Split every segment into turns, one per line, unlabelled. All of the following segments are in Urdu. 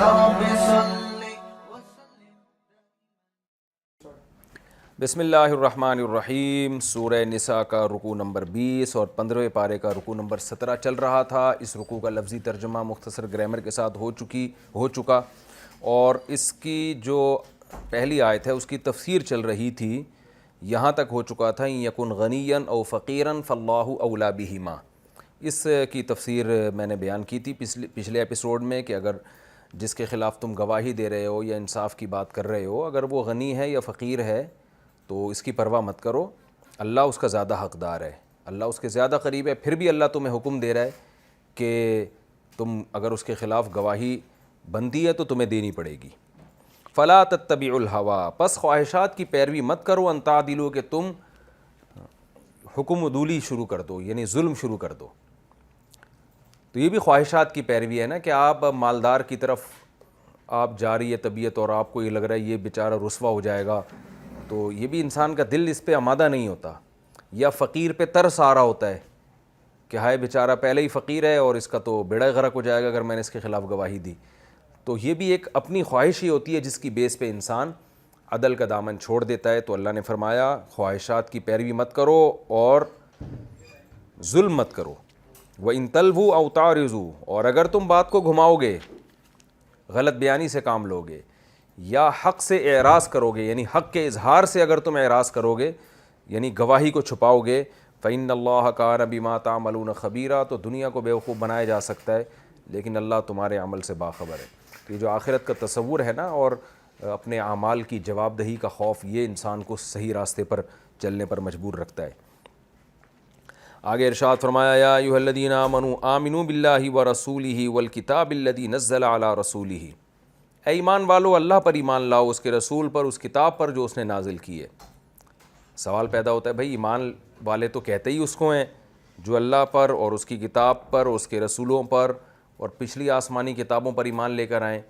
رب صل
بسم اللہ الرحمن الرحیم۔ سورہ نساء کا رکوع نمبر 20 اور 15ویں پارے کا رکوع نمبر 17 چل رہا تھا۔ اس رکوع کا لفظی ترجمہ مختصر گرامر کے ساتھ ہو چکا اور اس کی جو پہلی آیت ہے اس کی تفسیر چل رہی تھی، یہاں تک ہو چکا تھا یکن غنیا او فقیرا فاللہ اولی بہما۔ اس کی تفسیر میں نے بیان کی تھی پچھلے ایپیسوڈ میں کہ اگر جس کے خلاف تم گواہی دے رہے ہو یا انصاف کی بات کر رہے ہو، اگر وہ غنی ہے یا فقیر ہے تو اس کی پرواہ مت کرو، اللہ اس کا زیادہ حقدار ہے، اللہ اس کے زیادہ قریب ہے۔ پھر بھی اللہ تمہیں حکم دے رہا ہے کہ تم اگر اس کے خلاف گواہی بنتی ہے تو تمہیں دینی پڑے گی۔ فلا تتبعوا الہویٰ، پس خواہشات کی پیروی مت کرو، ان تعدلوا کہ تم حکم عدولی شروع کر دو، یعنی ظلم شروع کر دو۔ تو یہ بھی خواہشات کی پیروی ہے نا کہ آپ مالدار کی طرف آپ جا رہی ہے طبیعت اور آپ کو یہ لگ رہا ہے یہ بیچارہ رسوا ہو جائے گا، تو یہ بھی انسان کا دل اس پہ آمادہ نہیں ہوتا، یا فقیر پہ ترس آ رہا ہوتا ہے کہ ہائے بیچارہ پہلے ہی فقیر ہے اور اس کا تو بیڑا غرق ہو جائے گا اگر میں نے اس کے خلاف گواہی دی۔ تو یہ بھی ایک اپنی خواہش ہی ہوتی ہے جس کی بیس پہ انسان عدل کا دامن چھوڑ دیتا ہے۔ تو اللہ نے فرمایا خواہشات کی پیروی مت کرو اور ظلم مت کرو۔ وَإِن تَلْوُوا أَوْ تَعْرِضُوا، اور اگر تم بات کو گھماؤ گے، غلط بیانی سے کام لو گے یا حق سے اعراض کرو گے، یعنی حق کے اظہار سے اگر تم اعراض کرو گے یعنی گواہی کو چھپاؤ گے، فَإِنَّ اللَّهَ كَانَ بِمَا تَعْمَلُونَ خَبِيرًا، تو دنیا کو بیوقوف بنایا جا سکتا ہے لیکن اللہ تمہارے عمل سے باخبر ہے۔ تو یہ جو آخرت کا تصور ہے نا اور اپنے اعمال کی جواب دہی کا خوف، یہ انسان کو صحیح راستے پر چلنے پر مجبور رکھتا ہے۔ آگے ارشاد فرمایا یا ایھا الذین آمنوا آمنوا باللہ ورسولہ والکتاب الذی نزل علی رسولہ، اے ایمان والو اللہ پر ایمان لاؤ، اس کے رسول پر، اس کتاب پر جو اس نے نازل کی ہے۔ سوال پیدا ہوتا ہے بھائی ایمان والے تو کہتے ہی اس کو ہیں جو اللہ پر اور اس کی کتاب پر، اس کے رسولوں پر اور پچھلی آسمانی کتابوں پر ایمان لے کر آئیں،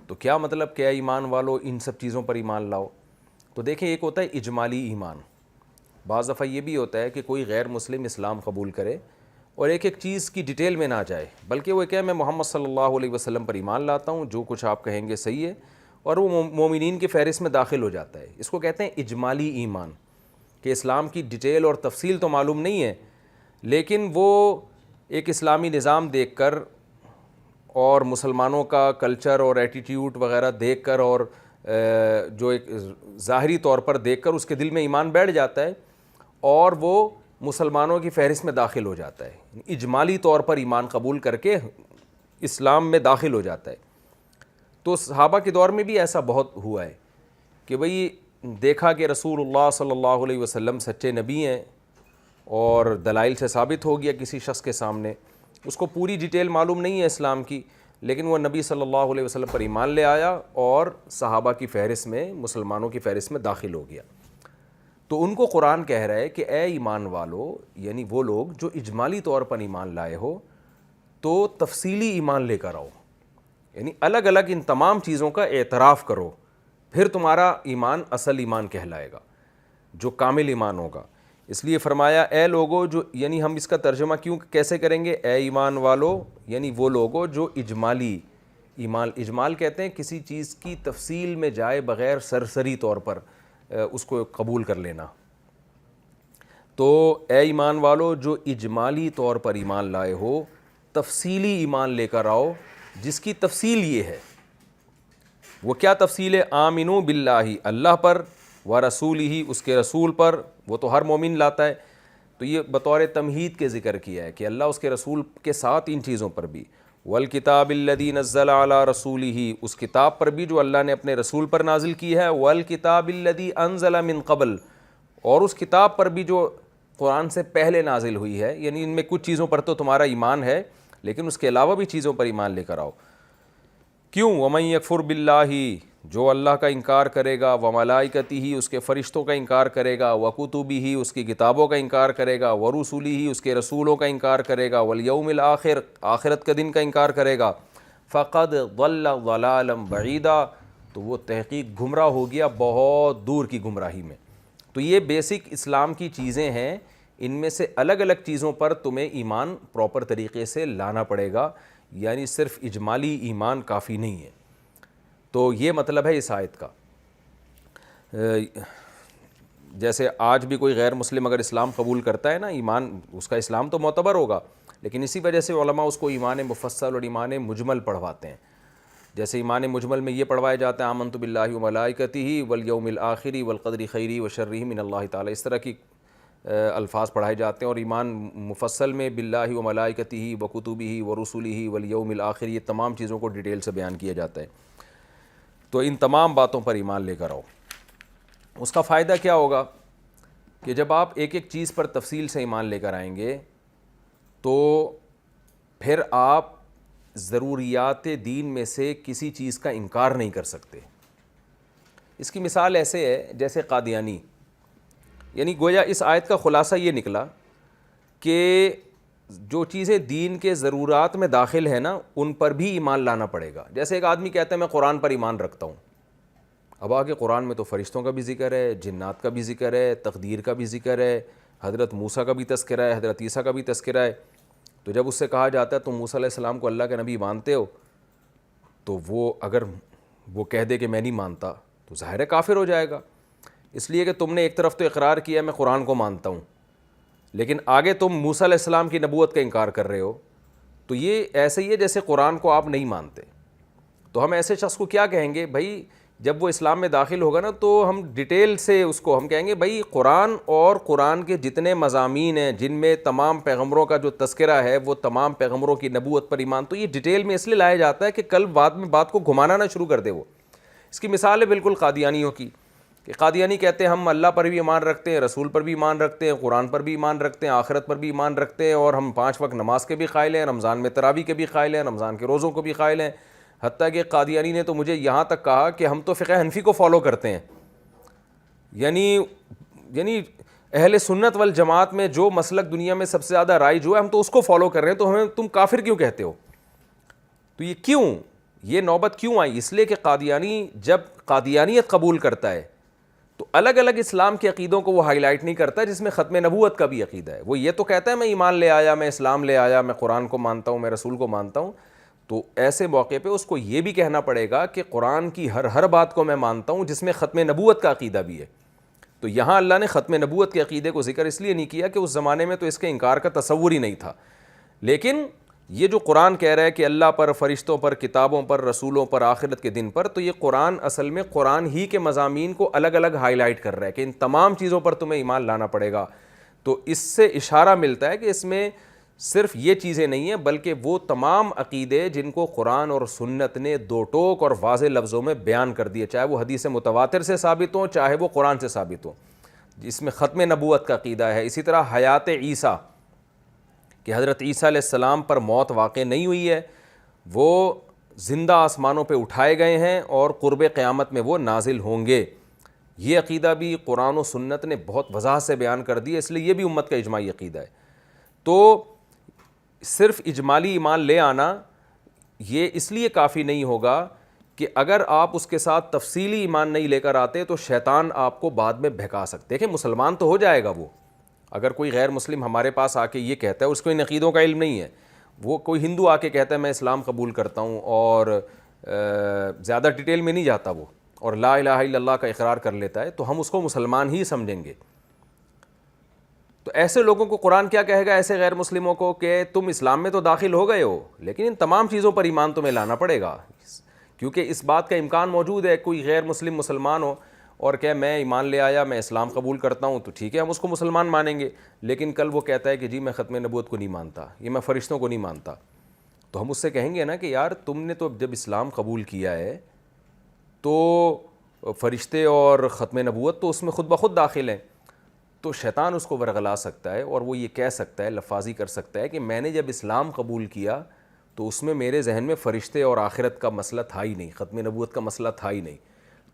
تو کیا مطلب کہ اے ایمان والو ان سب چیزوں پر ایمان لاؤ؟ تو دیکھیں ایک ہوتا ہے اجمالی ایمان، بعض دفعہ یہ بھی ہوتا ہے کہ کوئی غیر مسلم اسلام قبول کرے اور ایک چیز کی ڈیٹیل میں نہ جائے، بلکہ وہ کہے میں محمد صلی اللہ علیہ وسلم پر ایمان لاتا ہوں، جو کچھ آپ کہیں گے صحیح ہے، اور وہ مومنین کی فہرست میں داخل ہو جاتا ہے۔ اس کو کہتے ہیں اجمالی ایمان، کہ اسلام کی ڈیٹیل اور تفصیل تو معلوم نہیں ہے لیکن وہ ایک اسلامی نظام دیکھ کر اور مسلمانوں کا کلچر اور ایٹیٹیوڈ وغیرہ دیکھ کر اور جو ایک ظاہری طور پر دیکھ کر اس کے دل میں ایمان بیٹھ جاتا ہے اور وہ مسلمانوں کی فہرست میں داخل ہو جاتا ہے، اجمالی طور پر ایمان قبول کر کے اسلام میں داخل ہو جاتا ہے۔ تو صحابہ کے دور میں بھی ایسا بہت ہوا ہے کہ بھئی دیکھا کہ رسول اللہ صلی اللہ علیہ وسلم سچے نبی ہیں اور دلائل سے ثابت ہو گیا کسی شخص کے سامنے، اس کو پوری ڈیٹیل معلوم نہیں ہے اسلام کی، لیکن وہ نبی صلی اللہ علیہ وسلم پر ایمان لے آیا اور صحابہ کی فہرست میں، مسلمانوں کی فہرست میں داخل ہو گیا۔ تو ان کو قرآن کہہ رہا ہے کہ اے ایمان والو، یعنی وہ لوگ جو اجمالی طور پر ایمان لائے ہو تو تفصیلی ایمان لے کر آؤ، یعنی الگ الگ ان تمام چیزوں کا اعتراف کرو، پھر تمہارا ایمان اصل ایمان کہلائے گا، جو کامل ایمان ہوگا۔ اس لیے فرمایا اے لوگو جو، یعنی ہم اس کا ترجمہ کیسے کریں گے؟ اے ایمان والو یعنی وہ لوگو جو اجمالی ایمان، اجمال کہتے ہیں کسی چیز کی تفصیل میں جائے بغیر سرسری طور پر اس کو قبول کر لینا۔ تو اے ایمان والو جو اجمالی طور پر ایمان لائے ہو، تفصیلی ایمان لے کر آؤ، جس کی تفصیل یہ ہے۔ وہ کیا تفصیل ہے؟ آمنو باللہ، اللہ پر، ورسولہ، اس کے رسول پر، وہ تو ہر مومن لاتا ہے، تو یہ بطور تمہید کے ذکر کیا ہے کہ اللہ اس کے رسول کے ساتھ ان چیزوں پر بھی، والکتاب الذی نزل علی رسولہ، اس کتاب پر بھی جو اللہ نے اپنے رسول پر نازل کی ہے، والکتاب الذی انزل من قبل، اور اس کتاب پر بھی جو قرآن سے پہلے نازل ہوئی ہے، یعنی ان میں کچھ چیزوں پر تو تمہارا ایمان ہے لیکن اس کے علاوہ بھی چیزوں پر ایمان لے کر آؤ۔ کیوں؟ وَمَن يَكْفُرْ بِاللَّهِ، جو اللہ کا انکار کرے گا، وَمَلَائِكَتِهِ، اس کے فرشتوں کا انکار کرے گا، وَكُتُبِهِ، اس کی کتابوں کا انکار کرے گا، وَرُسُلِهِ، اس کے رسولوں کا انکار کرے گا، وَالْيَوْمِ الْآخِرِ، آخرت کا دن کا انکار کرے گا، فَقَدْ ضَلَّ ضَلَالًا بَعِيدًا، تو وہ تحقیق گمراہ ہو گیا بہت دور کی گمراہی میں۔ تو یہ بیسک اسلام کی چیزیں ہیں، ان میں سے الگ الگ چیزوں پر تمہیں ایمان پراپر طریقے سے لانا پڑے گا، یعنی صرف اجمالی ایمان کافی نہیں ہے۔ تو یہ مطلب ہے اس آیت کا. جیسے آج بھی کوئی غیر مسلم اگر اسلام قبول کرتا ہے نا، ایمان اس کا اسلام تو معتبر ہوگا، لیکن اسی وجہ سے علماء اس کو ایمان مفصل اور ایمان مجمل پڑھواتے ہیں. جیسے ایمان مجمل میں یہ پڑھوائے جاتے ہیں آمنت باللہ وملائکتہ والیوم الآخر والقدر خیرہ وشرہ من اللہ تعالی، اس طرح کی الفاظ پڑھائے جاتے ہیں. اور ایمان مفصل میں باللہ وملائکتہ وکتبہ ورسلہ والیوم الآخر، یہ تمام چیزوں کو ڈیٹیل سے بیان کیا جاتا ہے. تو ان تمام باتوں پر ایمان لے کر آؤ. اس کا فائدہ کیا ہوگا کہ جب آپ ایک ایک چیز پر تفصیل سے ایمان لے کر آئیں گے تو پھر آپ ضروریات دین میں سے کسی چیز کا انکار نہیں کر سکتے. اس کی مثال ایسے ہے جیسے قادیانی، یعنی گویا اس آیت کا خلاصہ یہ نکلا کہ جو چیزیں دین کے ضرورات میں داخل ہیں نا ان پر بھی ایمان لانا پڑے گا. جیسے ایک آدمی کہتا ہے میں قرآن پر ایمان رکھتا ہوں، اب آگے قرآن میں تو فرشتوں کا بھی ذکر ہے، جنات کا بھی ذکر ہے، تقدیر کا بھی ذکر ہے، حضرت موسیٰ کا بھی تذکرہ ہے، حضرت عیسیٰ کا بھی تذکرہ ہے. تو جب اس سے کہا جاتا ہے تم موسیٰ علیہ السلام کو اللہ کے نبی مانتے ہو، تو وہ اگر وہ کہہ دے کہ میں نہیں مانتا تو ظاہر ہے کافر ہو جائے گا. اس لیے کہ تم نے ایک طرف تو اقرار کیا میں قرآن کو مانتا ہوں، لیکن آگے تم موسیٰ علیہ السلام کی نبوت کا انکار کر رہے ہو. تو یہ ایسے ہی ہے جیسے قرآن کو آپ نہیں مانتے. تو ہم ایسے شخص کو کیا کہیں گے؟ بھائی جب وہ اسلام میں داخل ہوگا نا تو ہم ڈیٹیل سے اس کو ہم کہیں گے بھائی قرآن اور قرآن کے جتنے مضامین ہیں جن میں تمام پیغمبروں کا جو تذکرہ ہے وہ تمام پیغمبروں کی نبوت پر ایمان، تو یہ ڈیٹیل میں اس لیے لایا جاتا ہے کہ کل بعد میں بات کو گھمانا نہ شروع کر دے وہ. اس کی مثال ہے بالکل قادیانیوں کی، کہ قادیانی کہتے ہیں ہم اللہ پر بھی ایمان رکھتے ہیں، رسول پر بھی ایمان رکھتے ہیں، قرآن پر بھی ایمان رکھتے ہیں، آخرت پر بھی ایمان رکھتے ہیں، اور ہم 5 وقت نماز کے بھی قائل ہیں، رمضان میں تراویح کے بھی قائل ہیں، رمضان کے روزوں کو بھی قائل ہیں. حتیٰ کہ قادیانی نے تو مجھے یہاں تک کہا کہ ہم تو فقہ حنفی کو فالو کرتے ہیں، یعنی اہل سنت والجماعت میں جو مسلک دنیا میں سب سے زیادہ رائج ہوا ہے ہم تو اس کو فالو کر رہے ہیں، تو ہمیں تم کافر کیوں کہتے ہو؟ تو یہ کیوں، یہ نوبت کیوں آئی؟ اس لیے کہ قادیانی جب قادیانیت قبول کرتا ہے تو الگ الگ اسلام کے عقیدوں کو وہ ہائی لائٹ نہیں کرتا جس میں ختم نبوت کا بھی عقیدہ ہے. وہ یہ تو کہتا ہے میں ایمان لے آیا، میں اسلام لے آیا، میں قرآن کو مانتا ہوں، میں رسول کو مانتا ہوں. تو ایسے موقع پہ اس کو یہ بھی کہنا پڑے گا کہ قرآن کی ہر بات کو میں مانتا ہوں جس میں ختم نبوت کا عقیدہ بھی ہے. تو یہاں اللہ نے ختم نبوت کے عقیدے کو ذکر اس لیے نہیں کیا کہ اس زمانے میں تو اس کے انکار کا تصور ہی نہیں تھا، لیکن یہ جو قرآن کہہ رہا ہے کہ اللہ پر، فرشتوں پر، کتابوں پر، رسولوں پر، آخرت کے دن پر، تو یہ قرآن اصل میں قرآن ہی کے مضامین کو الگ الگ ہائی لائٹ کر رہا ہے کہ ان تمام چیزوں پر تمہیں ایمان لانا پڑے گا. تو اس سے اشارہ ملتا ہے کہ اس میں صرف یہ چیزیں نہیں ہیں بلکہ وہ تمام عقیدے جن کو قرآن اور سنت نے دو ٹوک اور واضح لفظوں میں بیان کر دیے، چاہے وہ حدیث متواتر سے ثابت ہوں چاہے وہ قرآن سے ثابت ہوں، جس میں ختم نبوت کا عقیدہ ہے. اسی طرح حیات عیسیٰ، کہ حضرت عیسیٰ علیہ السلام پر موت واقع نہیں ہوئی ہے، وہ زندہ آسمانوں پہ اٹھائے گئے ہیں اور قرب قیامت میں وہ نازل ہوں گے. یہ عقیدہ بھی قرآن و سنت نے بہت وضاحت سے بیان کر دی ہے، اس لیے یہ بھی امت کا اجماعی عقیدہ ہے. تو صرف اجمالی ایمان لے آنا یہ اس لیے کافی نہیں ہوگا کہ اگر آپ اس کے ساتھ تفصیلی ایمان نہیں لے کر آتے تو شیطان آپ کو بعد میں بہکا سکتے. دیکھیں مسلمان تو ہو جائے گا وہ، اگر کوئی غیر مسلم ہمارے پاس آ کے یہ کہتا ہے، اس کو ان عقیدوں کا علم نہیں ہے، وہ کوئی ہندو آ کے کہتا ہے میں اسلام قبول کرتا ہوں اور زیادہ ڈیٹیل میں نہیں جاتا وہ اور لا الہ الا اللہ کا اقرار کر لیتا ہے، تو ہم اس کو مسلمان ہی سمجھیں گے. تو ایسے لوگوں کو قرآن کیا کہے گا، ایسے غیر مسلموں کو، کہ تم اسلام میں تو داخل ہو گئے ہو لیکن ان تمام چیزوں پر ایمان تمہیں لانا پڑے گا. کیونکہ اس بات کا امکان موجود ہے کوئی غیر مسلم مسلمان ہو اور کہ میں ایمان لے آیا، میں اسلام قبول کرتا ہوں، تو ٹھیک ہے ہم اس کو مسلمان مانیں گے، لیکن کل وہ کہتا ہے کہ جی میں ختم نبوت کو نہیں مانتا، یہ میں فرشتوں کو نہیں مانتا. تو ہم اس سے کہیں گے نا کہ یار تم نے تو جب اسلام قبول کیا ہے تو فرشتے اور ختم نبوت تو اس میں خود بخود داخل ہیں. تو شیطان اس کو ورغلا سکتا ہے اور وہ یہ کہہ سکتا ہے، لفاظی کر سکتا ہے کہ میں نے جب اسلام قبول کیا تو اس میں میرے ذہن میں فرشتے اور آخرت کا مسئلہ تھا ہی نہیں، ختم نبوت کا مسئلہ تھا ہی نہیں.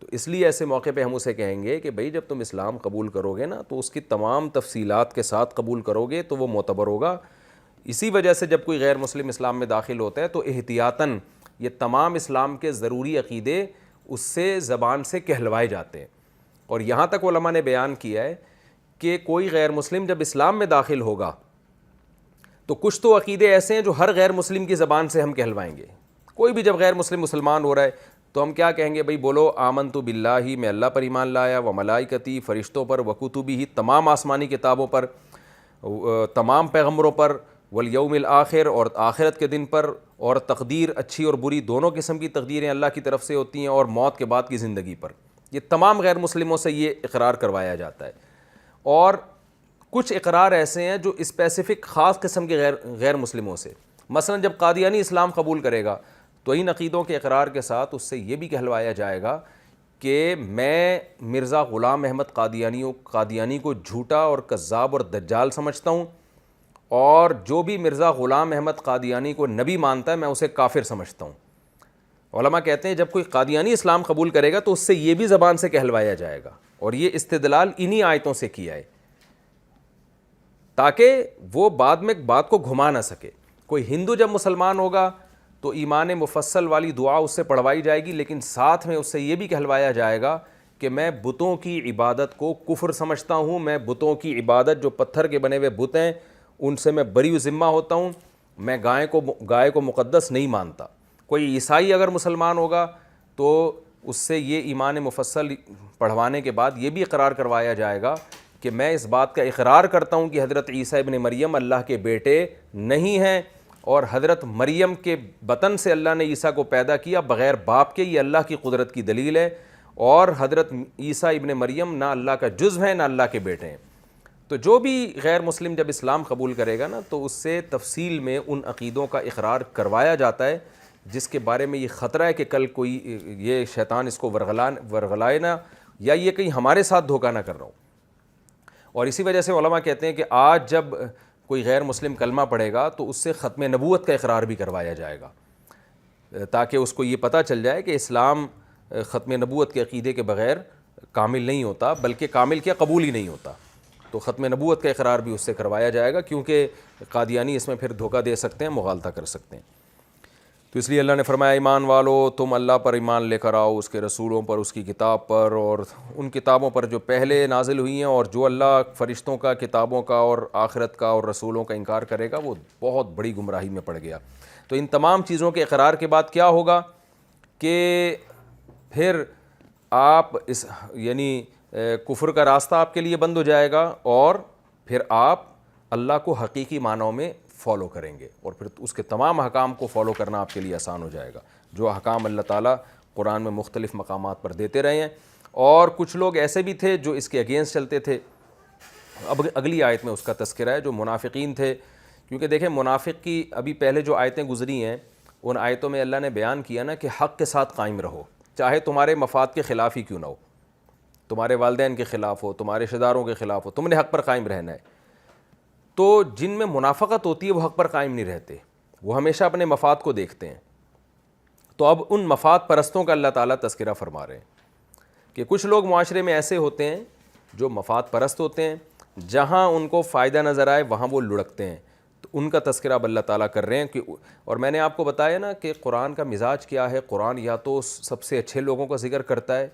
تو اس لیے ایسے موقع پہ ہم اسے کہیں گے کہ بھائی جب تم اسلام قبول کرو گے نا تو اس کی تمام تفصیلات کے ساتھ قبول کرو گے تو وہ معتبر ہوگا. اسی وجہ سے جب کوئی غیر مسلم اسلام میں داخل ہوتا ہے تو احتیاطاً یہ تمام اسلام کے ضروری عقیدے اس سے زبان سے کہلوائے جاتے ہیں. اور یہاں تک علماء نے بیان کیا ہے کہ کوئی غیر مسلم جب اسلام میں داخل ہوگا تو کچھ تو عقیدے ایسے ہیں جو ہر غیر مسلم کی زبان سے ہم کہلوائیں گے. کوئی بھی جب غیر مسلم مسلمان ہو رہا ہے تو ہم کیا کہیں گے بھائی؟ بولو آمنت باللہ، میں اللہ پر ایمان لایا، و ملائکتی، فرشتوں پر، و کتبہ، تمام آسمانی کتابوں پر، تمام پیغمبروں پر، والیوم الآخر، اور آخرت کے دن پر، اور تقدیر اچھی اور بری دونوں قسم کی تقدیریں اللہ کی طرف سے ہوتی ہیں، اور موت کے بعد کی زندگی پر۔ یہ تمام غیر مسلموں سے یہ اقرار کروایا جاتا ہے۔ اور کچھ اقرار ایسے ہیں جو اسپیسیفک خاص قسم کے غیر مسلموں سے، مثلا جب قادیانی اسلام قبول کرے گا تو ان عقیدوں کے اقرار کے ساتھ اس سے یہ بھی کہلوایا جائے گا کہ میں مرزا غلام احمد قادیانی کو جھوٹا اور کذاب اور دجال سمجھتا ہوں، اور جو بھی مرزا غلام احمد قادیانی کو نبی مانتا ہے میں اسے کافر سمجھتا ہوں۔ علماء کہتے ہیں جب کوئی قادیانی اسلام قبول کرے گا تو اس سے یہ بھی زبان سے کہلوایا جائے گا، اور یہ استدلال انہی آیتوں سے کیا ہے تاکہ وہ بعد میں بات کو گھما نہ سکے۔ کوئی ہندو جب مسلمان ہوگا تو ایمان مفصل والی دعا اس سے پڑھوائی جائے گی، لیکن ساتھ میں اس سے یہ بھی کہلوایا جائے گا کہ میں بتوں کی عبادت کو کفر سمجھتا ہوں، میں بتوں کی عبادت جو پتھر کے بنے ہوئے بت ہیں ان سے میں بری و ذمہ ہوتا ہوں، میں گائے کو مقدس نہیں مانتا۔ کوئی عیسائی اگر مسلمان ہوگا تو اس سے یہ ایمان مفصل پڑھوانے کے بعد یہ بھی اقرار کروایا جائے گا کہ میں اس بات کا اقرار کرتا ہوں کہ حضرت عیسیٰ ابن مریم اللہ کے بیٹے نہیں ہیں، اور حضرت مریم کے بطن سے اللہ نے عیسیٰ کو پیدا کیا بغیر باپ کے، یہ اللہ کی قدرت کی دلیل ہے، اور حضرت عیسیٰ ابن مریم نہ اللہ کا جزو ہیں نہ اللہ کے بیٹے ہیں۔ تو جو بھی غیر مسلم جب اسلام قبول کرے گا نا تو اس سے تفصیل میں ان عقیدوں کا اقرار کروایا جاتا ہے جس کے بارے میں یہ خطرہ ہے کہ کل کوئی یہ شیطان اس کو ورغلائے نہ، یا یہ کہیں ہمارے ساتھ دھوکہ نہ کر رہا ہوں۔ اور اسی وجہ سے علماء کہتے ہیں کہ آج جب کوئی غیر مسلم کلمہ پڑھے گا تو اس سے ختم نبوت کا اقرار بھی کروایا جائے گا، تاکہ اس کو یہ پتہ چل جائے کہ اسلام ختم نبوت کے عقیدے کے بغیر کامل نہیں ہوتا، بلکہ کامل کیا قبول ہی نہیں ہوتا۔ تو ختم نبوت کا اقرار بھی اس سے کروایا جائے گا، کیونکہ قادیانی اس میں پھر دھوکہ دے سکتے ہیں، مغالطہ کر سکتے ہیں۔ تو اس لیے اللہ نے فرمایا ایمان والو تم اللہ پر ایمان لے کر آؤ، اس کے رسولوں پر، اس کی کتاب پر، اور ان کتابوں پر جو پہلے نازل ہوئی ہیں، اور جو اللہ فرشتوں کا، کتابوں کا اور آخرت کا اور رسولوں کا انکار کرے گا وہ بہت بڑی گمراہی میں پڑ گیا۔ تو ان تمام چیزوں کے اقرار کے بعد کیا ہوگا کہ پھر آپ یعنی کفر کا راستہ آپ کے لیے بند ہو جائے گا، اور پھر آپ اللہ کو حقیقی معنوں میں فالو کریں گے، اور پھر اس کے تمام احکام کو فالو کرنا آپ کے لیے آسان ہو جائے گا، جو احکام اللہ تعالیٰ قرآن میں مختلف مقامات پر دیتے رہے ہیں۔ اور کچھ لوگ ایسے بھی تھے جو اس کے اگینسٹ چلتے تھے، اب اگلی آیت میں اس کا تذکرہ ہے، جو منافقین تھے، کیونکہ دیکھیں منافق کی ابھی پہلے جو آیتیں گزری ہیں ان آیتوں میں اللہ نے بیان کیا نا کہ حق کے ساتھ قائم رہو، چاہے تمہارے مفاد کے خلاف ہی کیوں نہ ہو، تمہارے والدین کے خلاف ہو، تمہارے رشتہ داروں کے خلاف ہو، تم نے حق پر قائم رہنا ہے۔ تو جن میں منافقت ہوتی ہے وہ حق پر قائم نہیں رہتے، وہ ہمیشہ اپنے مفاد کو دیکھتے ہیں۔ تو اب ان مفاد پرستوں کا اللہ تعالیٰ تذکرہ فرما رہے ہیں کہ کچھ لوگ معاشرے میں ایسے ہوتے ہیں جو مفاد پرست ہوتے ہیں، جہاں ان کو فائدہ نظر آئے وہاں وہ لڑکتے ہیں، تو ان کا تذکرہ اب اللہ تعالیٰ کر رہے ہیں کہ اور میں نے آپ کو بتایا نا کہ قرآن کا مزاج کیا ہے، قرآن یا تو سب سے اچھے لوگوں کا ذکر کرتا ہے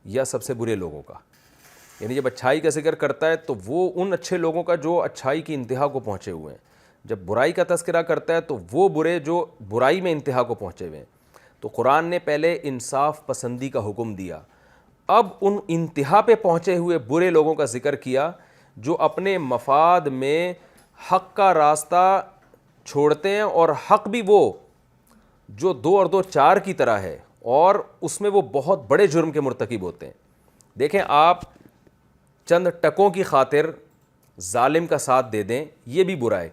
یا سب سے برے لوگوں کا، یعنی جب اچھائی کا ذکر کرتا ہے تو وہ ان اچھے لوگوں کا جو اچھائی کی انتہا کو پہنچے ہوئے ہیں، جب برائی کا تذکرہ کرتا ہے تو وہ برے جو برائی میں انتہا کو پہنچے ہوئے ہیں۔ تو قرآن نے پہلے انصاف پسندی کا حکم دیا، اب ان انتہا پہ پہنچے ہوئے برے لوگوں کا ذکر کیا جو اپنے مفاد میں حق کا راستہ چھوڑتے ہیں، اور حق بھی وہ جو 2 اور 2 4 کی طرح ہے، اور اس میں وہ بہت بڑے جرم کے مرتکب ہوتے ہیں۔ دیکھیں آپ چند ٹکوں کی خاطر ظالم کا ساتھ دے دیں یہ بھی برا ہے،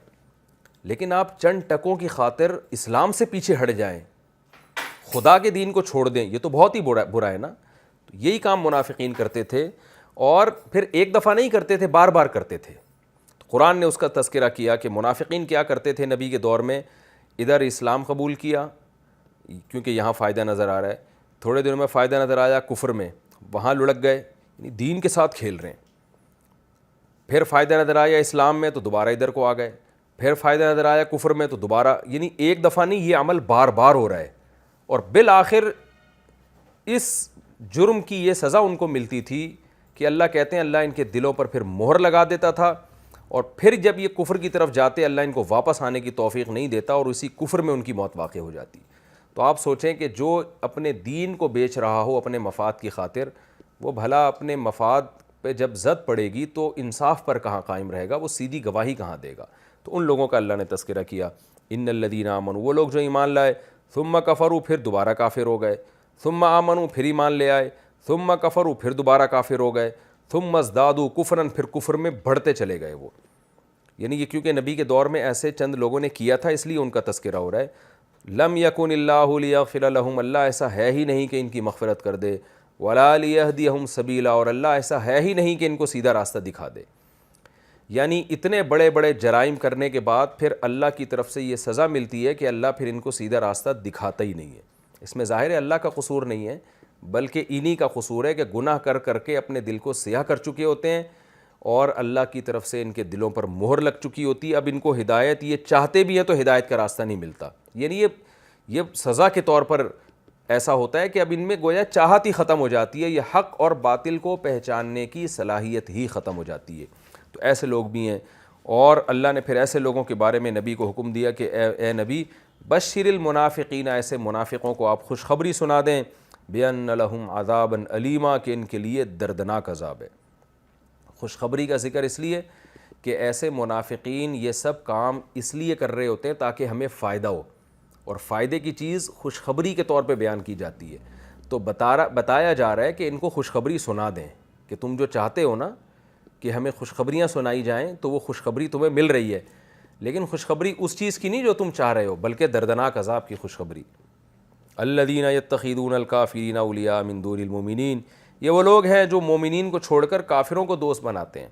لیکن آپ چند ٹکوں کی خاطر اسلام سے پیچھے ہٹ جائیں، خدا کے دین کو چھوڑ دیں، یہ تو بہت ہی برا ہے نا۔ تو یہی کام منافقین کرتے تھے، اور پھر ایک دفعہ نہیں کرتے تھے، بار بار کرتے تھے۔ تو قرآن نے اس کا تذکرہ کیا کہ منافقین کیا کرتے تھے نبی کے دور میں، ادھر اسلام قبول کیا کیونکہ یہاں فائدہ نظر آ رہا ہے، تھوڑے دنوں میں فائدہ نظر آیا کفر میں، وہاں لڑک گئے، یعنی دین کے ساتھ کھیل رہے ہیں۔ پھر فائدہ نظر آیا اسلام میں تو دوبارہ ادھر کو آ گئے، پھر فائدہ نظر آیا کفر میں تو دوبارہ، یعنی ایک دفعہ نہیں، یہ عمل بار بار ہو رہا ہے، اور بالآخر اس جرم کی یہ سزا ان کو ملتی تھی کہ اللہ کہتے ہیں اللہ ان کے دلوں پر پھر مہر لگا دیتا تھا، اور پھر جب یہ کفر کی طرف جاتے اللہ ان کو واپس آنے کی توفیق نہیں دیتا، اور اسی کفر میں ان کی موت واقع ہو جاتی۔ تو آپ سوچیں کہ جو اپنے دین کو بیچ رہا ہو اپنے مفاد کی خاطر، وہ بھلا اپنے مفاد پہ جب زد پڑے گی تو انصاف پر کہاں قائم رہے گا، وہ سیدھی گواہی کہاں دے گا؟ تو ان لوگوں کا اللہ نے تذکرہ کیا، ان الذین آمنوا، وہ لوگ جو ایمان لائے، ثم کفروا، پھر دوبارہ کافر ہو گئے، ثم آمنوا، پھر ایمان لے آئے، ثم کفروا، پھر دوبارہ کافر ہو گئے، ثم ازدادوا کفرا، پھر کفر میں بڑھتے چلے گئے وہ. یعنی یہ کیونکہ نبی کے دور میں ایسے چند لوگوں نے کیا تھا اس لیے ان کا تذکرہ ہو رہا ہے. لم یکن اللہ لیغفر لہم، اللہ ایسا ہے ہی نہیں کہ ان کی مغفرت کر دے، ولا لیہدیہم سبیلا، اور اللہ ایسا ہے ہی نہیں کہ ان کو سیدھا راستہ دکھا دے. یعنی اتنے بڑے بڑے جرائم کرنے کے بعد پھر اللہ کی طرف سے یہ سزا ملتی ہے کہ اللہ پھر ان کو سیدھا راستہ دکھاتا ہی نہیں ہے. اس میں ظاہر ہے اللہ کا قصور نہیں ہے، بلکہ انہی کا قصور ہے کہ گناہ کر کر کے اپنے دل کو سیاہ کر چکے ہوتے ہیں اور اللہ کی طرف سے ان کے دلوں پر مہر لگ چکی ہوتی ہے. اب ان کو ہدایت، یہ چاہتے بھی ہیں تو ہدایت کا راستہ نہیں ملتا. یعنی یہ سزا کے طور پر ایسا ہوتا ہے کہ اب ان میں گویا چاہت ہی ختم ہو جاتی ہے، یہ حق اور باطل کو پہچاننے کی صلاحیت ہی ختم ہو جاتی ہے. تو ایسے لوگ بھی ہیں. اور اللہ نے پھر ایسے لوگوں کے بارے میں نبی کو حکم دیا کہ اے نبی، بشر المنافقین، ایسے منافقوں کو آپ خوشخبری سنا دیں، بِأَنَّ لَهُمْ عَذَابًا أَلِيمًا، کہ ان کے لیے دردناک عذاب ہے. خوشخبری کا ذکر اس لیے کہ ایسے منافقین یہ سب کام اس لیے کر رہے ہوتے ہیں تاکہ ہمیں فائدہ ہو، اور فائدے کی چیز خوشخبری کے طور پہ بیان کی جاتی ہے. تو بتایا جا رہا ہے کہ ان کو خوشخبری سنا دیں کہ تم جو چاہتے ہو نا کہ ہمیں خوشخبریاں سنائی جائیں، تو وہ خوشخبری تمہیں مل رہی ہے، لیکن خوشخبری اس چیز کی نہیں جو تم چاہ رہے ہو، بلکہ دردناک عذاب کی خوشخبری. الذین یتخذون الکافرین اولیاء من دون المؤمنین، یہ وہ لوگ ہیں جو مومنین کو چھوڑ کر کافروں کو دوست بناتے ہیں.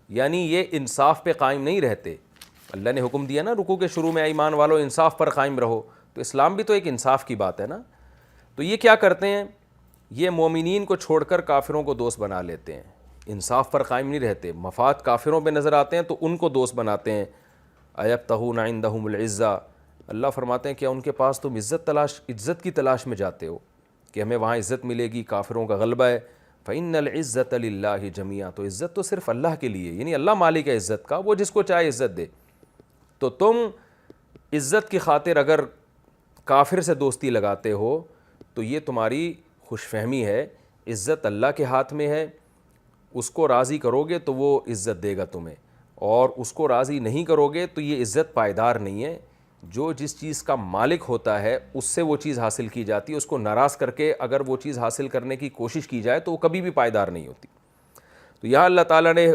یعنی یہ انصاف پہ قائم نہیں رہتے. اللہ نے حکم دیا نا رکوع کے شروع میں، ایمان والو انصاف پر قائم رہو، تو اسلام بھی تو ایک انصاف کی بات ہے نا. تو یہ کیا کرتے ہیں، یہ مومنین کو چھوڑ کر کافروں کو دوست بنا لیتے ہیں، انصاف پر قائم نہیں رہتے، مفاد کافروں پہ نظر آتے ہیں تو ان کو دوست بناتے ہیں. ایبتغون عندہم العزہ، اللہ فرماتے ہیں کیا ان کے پاس تم عزت کی تلاش میں جاتے ہو کہ ہمیں وہاں عزت ملے گی، کافروں کا غلبہ ہے. فإن العزة للہ جمیعا، تو عزت تو صرف اللہ کے لیے، یعنی اللہ مالک ہے عزت کا، وہ جس کو چاہے عزت دے. تو تم عزت کی خاطر اگر کافر سے دوستی لگاتے ہو تو یہ تمہاری خوش فہمی ہے. عزت اللہ کے ہاتھ میں ہے، اس کو راضی کرو گے تو وہ عزت دے گا تمہیں، اور اس کو راضی نہیں کرو گے تو یہ عزت پائیدار نہیں ہے. جو جس چیز کا مالک ہوتا ہے اس سے وہ چیز حاصل کی جاتی ہے، اس کو ناراض کر کے اگر وہ چیز حاصل کرنے کی کوشش کی جائے تو وہ کبھی بھی پائیدار نہیں ہوتی. تو یہاں اللہ تعالیٰ نے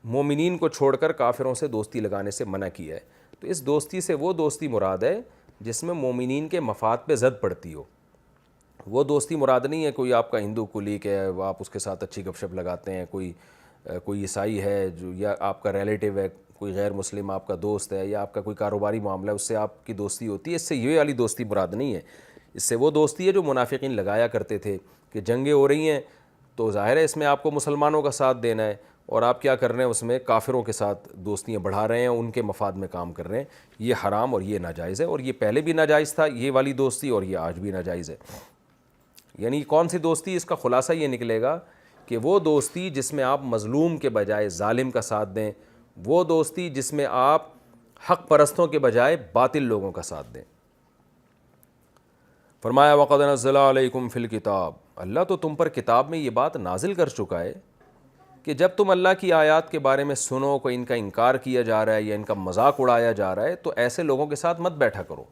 مومنین کو چھوڑ کر کافروں سے دوستی لگانے سے منع کیا ہے. تو اس دوستی سے وہ دوستی مراد ہے جس میں مومنین کے مفاد پہ زد پڑتی ہو. وہ دوستی مراد نہیں ہے کوئی آپ کا ہندو کولیگ ہے، وہ آپ اس کے ساتھ اچھی گپ شپ لگاتے ہیں، کوئی عیسائی ہے جو، یا آپ کا ریلیٹیو ہے، کوئی غیر مسلم آپ کا دوست ہے، یا آپ کا کوئی کاروباری معاملہ ہے اس سے آپ کی دوستی ہوتی ہے. اس سے یہ والی دوستی مراد نہیں ہے. اس سے وہ دوستی ہے جو منافقین لگایا کرتے تھے کہ جنگیں ہو رہی ہیں تو ظاہر ہے اس میں آپ کو مسلمانوں کا ساتھ دینا ہے، اور آپ کیا کر رہے ہیں اس میں کافروں کے ساتھ دوستیاں بڑھا رہے ہیں، ان کے مفاد میں کام کر رہے ہیں. یہ حرام اور یہ ناجائز ہے، اور یہ پہلے بھی ناجائز تھا یہ والی دوستی، اور یہ آج بھی ناجائز ہے. یعنی کون سی دوستی، اس کا خلاصہ یہ نکلے گا کہ وہ دوستی جس میں آپ مظلوم کے بجائے ظالم کا ساتھ دیں، وہ دوستی جس میں آپ حق پرستوں کے بجائے باطل لوگوں کا ساتھ دیں. فرمایا وَقَدْ نَزَّلَ عَلَيْكُمْ فِي الْكِتَابِ، اللہ تو تم پر کتاب میں یہ بات نازل کر چکا ہے کہ جب تم اللہ کی آیات کے بارے میں سنو کہ ان کا انکار کیا جا رہا ہے یا ان کا مذاق اڑایا جا رہا ہے تو ایسے لوگوں کے ساتھ مت بیٹھا کرو.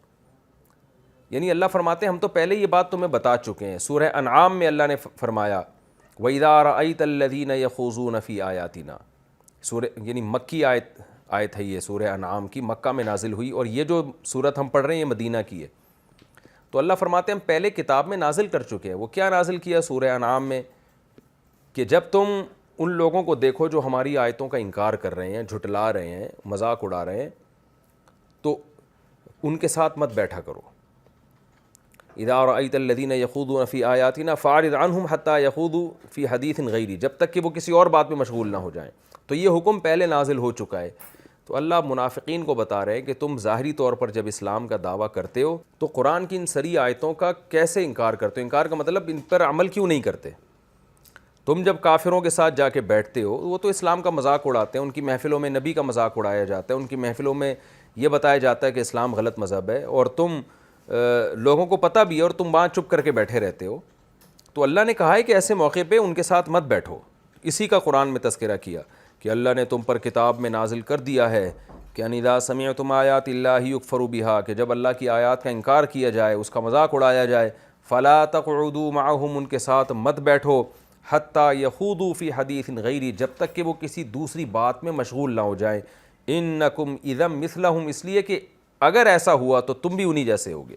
یعنی اللہ فرماتے ہیں ہم تو پہلے یہ بات تمہیں بتا چکے ہیں. سورہ انعام میں اللہ نے فرمایا وَإِذَا رَأَيْتَ الَّذِينَ يَخُوضُونَ فِي آيَاتِنَا، سورہ یعنی مکی آیت ہے یہ، سورہ انعام کی، مکہ میں نازل ہوئی، اور یہ جو سورت ہم پڑھ رہے ہیں یہ مدینہ کی ہے. تو اللہ فرماتے ہیں ہم پہلے کتاب میں نازل کر چکے ہیں. وہ کیا نازل کیا سورہ انعام میں کہ جب تم ان لوگوں کو دیکھو جو ہماری آیتوں کا انکار کر رہے ہیں، جھٹلا رہے ہیں، مذاق اڑا رہے ہیں، تو ان کے ساتھ مت بیٹھا کرو. اذا رأيت الذين يخوضون في آياتنا فاعرض عنهم حتى يخوضوا في حديث غيره، جب تک کہ وہ کسی اور بات میں مشغول نہ ہو جائیں. تو یہ حکم پہلے نازل ہو چکا ہے. تو اللہ منافقین کو بتا رہے ہیں کہ تم ظاہری طور پر جب اسلام کا دعویٰ کرتے ہو تو قرآن کی ان سری آیتوں کا کیسے انکار کرتے ہو؟ انکار کا مطلب ان پر عمل کیوں نہیں کرتے؟ تم جب کافروں کے ساتھ جا کے بیٹھتے ہو، وہ تو اسلام کا مذاق اڑاتے ہیں، ان کی محفلوں میں نبی کا مذاق اڑایا جاتا ہے، ان کی محفلوں میں یہ بتایا جاتا ہے کہ اسلام غلط مذہب ہے، اور تم لوگوں کو پتہ بھی ہے اور تم وہاں چپ کر کے بیٹھے رہتے ہو. تو اللہ نے کہا ہے کہ ایسے موقع پہ ان کے ساتھ مت بیٹھو. اسی کا قرآن میں تذکرہ کیا کہ اللہ نے تم پر کتاب میں نازل کر دیا ہے کہ ان اذا سمعتم آیات اللہ یکفر بہا، کہ جب اللہ کی آیات کا انکار کیا جائے، اس کا مذاق اڑایا جائے، فلا تقعدوا معهم، ان کے ساتھ مت بیٹھو، حتی یخوضوا فی حدیث غیری، جب تک کہ وہ کسی دوسری بات میں مشغول نہ ہو جائیں. انکم اذا مثلہم، اس لیے کہ اگر ایسا ہوا تو تم بھی انہی جیسے ہوگے.